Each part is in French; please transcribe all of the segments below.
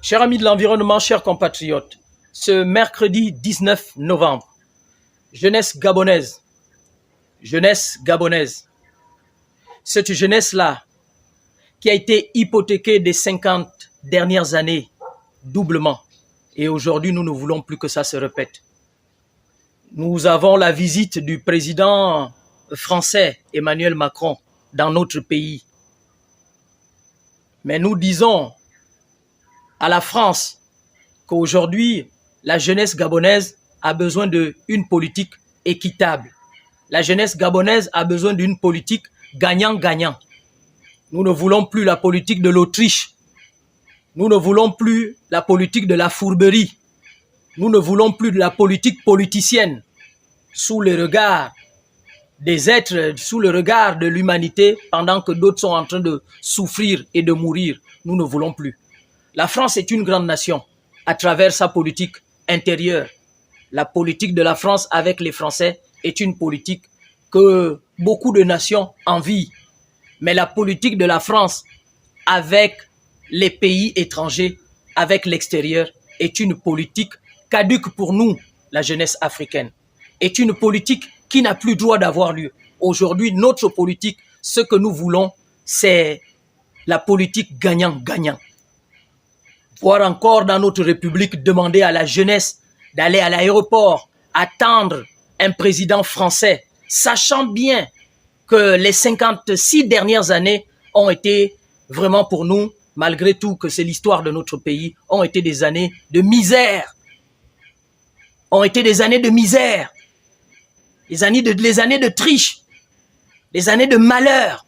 Chers amis de l'environnement, chers compatriotes, ce mercredi 19 novembre, jeunesse gabonaise, cette jeunesse-là qui a été hypothéquée des 50 dernières années doublement. Et aujourd'hui, nous ne voulons plus que ça se répète. Nous avons la visite du président français Emmanuel Macron dans notre pays. Mais nous disons à la France qu'aujourd'hui, la jeunesse gabonaise a besoin d'une politique équitable. La jeunesse gabonaise a besoin d'une politique gagnant-gagnant. Nous ne voulons plus la politique de l'Autriche. Nous ne voulons plus la politique de la fourberie. Nous ne voulons plus de la politique politicienne sous le regard des êtres, sous le regard de l'humanité, pendant que d'autres sont en train de souffrir et de mourir. Nous ne voulons plus. La France est une grande nation à travers sa politique intérieure. La politique de la France avec les Français est une politique que beaucoup de nations envient. Mais la politique de la France avec les pays étrangers, avec l'extérieur, est une politique caduque pour nous, la jeunesse africaine. Est une politique qui n'a plus droit d'avoir lieu. Aujourd'hui, notre politique, ce que nous voulons, c'est la politique gagnant-gagnant. Voir encore dans notre République demander à la jeunesse d'aller à l'aéroport, attendre un président français, sachant bien que les 56 dernières années ont été vraiment pour nous, malgré tout que c'est l'histoire de notre pays, ont été des années de misère. Ont été des années de misère, les années de triche, les années de malheur.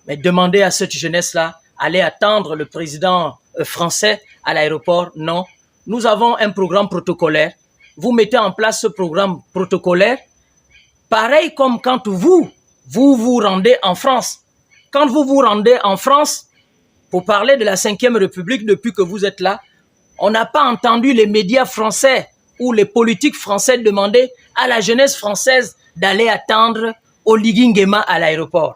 Mais demander à cette jeunesse-là, aller attendre le président français à l'aéroport, non. Nous avons un programme protocolaire. Vous mettez en place ce programme protocolaire, pareil comme quand vous vous rendez en France. Quand vous vous rendez en France, pour parler de la 5e République depuis que vous êtes là, on n'a pas entendu les médias français ou les politiques français demander à la jeunesse française d'aller attendre Oligui Nguema à l'aéroport.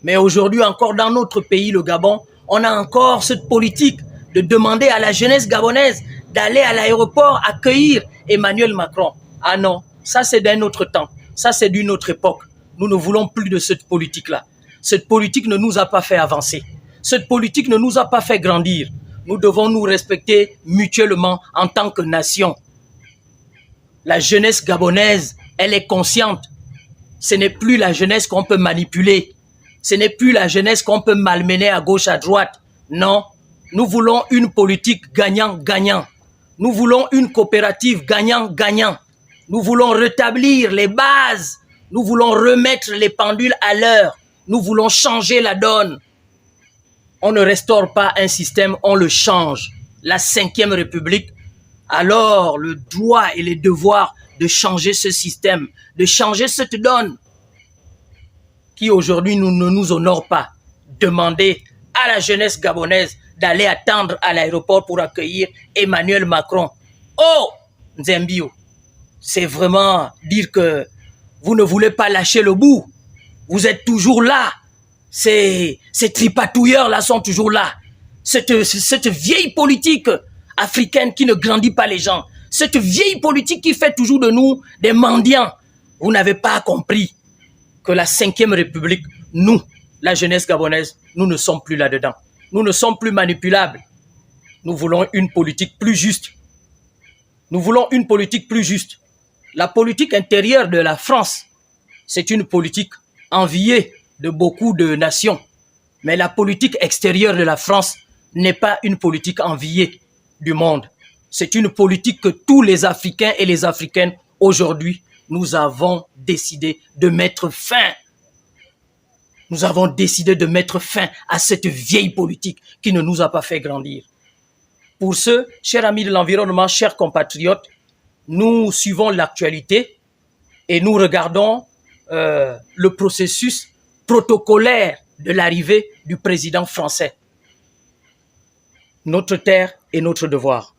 Mais aujourd'hui encore dans notre pays, le Gabon, on a encore cette politique de demander à la jeunesse gabonaise d'aller à l'aéroport accueillir Emmanuel Macron. Ah non, ça c'est d'un autre temps, ça c'est d'une autre époque. Nous ne voulons plus de cette politique-là. Cette politique ne nous a pas fait avancer. Cette politique ne nous a pas fait grandir. Nous devons nous respecter mutuellement en tant que nation. La jeunesse gabonaise, elle est consciente. Ce n'est plus la jeunesse qu'on peut manipuler. Ce n'est plus la jeunesse qu'on peut malmener à gauche, à droite. Non, nous voulons une politique gagnant-gagnant. Nous voulons une coopérative gagnant-gagnant. Nous voulons rétablir les bases. Nous voulons remettre les pendules à l'heure. Nous voulons changer la donne. On ne restaure pas un système, on le change. La 5e République, alors le droit et le devoir de changer ce système, de changer cette donne qui aujourd'hui ne nous honore pas. Demander à la jeunesse gabonaise d'aller attendre à l'aéroport pour accueillir Emmanuel Macron. Oh, Nzembio, c'est vraiment dire que vous ne voulez pas lâcher le bout. Vous êtes toujours là. Ces tripatouilleurs-là sont toujours là. Cette vieille politique africaine qui ne grandit pas les gens. Cette vieille politique qui fait toujours de nous des mendiants. Vous n'avez pas compris que la 5e République, nous, la jeunesse gabonaise, nous ne sommes plus là-dedans. Nous ne sommes plus manipulables. Nous voulons une politique plus juste. Nous voulons une politique plus juste. La politique intérieure de la France, c'est une politique enviée de beaucoup de nations. Mais la politique extérieure de la France n'est pas une politique enviée du monde. C'est une politique que tous les Africains et les Africaines, aujourd'hui, nous avons décidé de mettre fin. Nous avons décidé de mettre fin à cette vieille politique qui ne nous a pas fait grandir. Pour ce, chers amis de l'environnement, chers compatriotes, nous suivons l'actualité et nous regardons le processus protocolaire de l'arrivée du président français. Notre terre et notre devoir.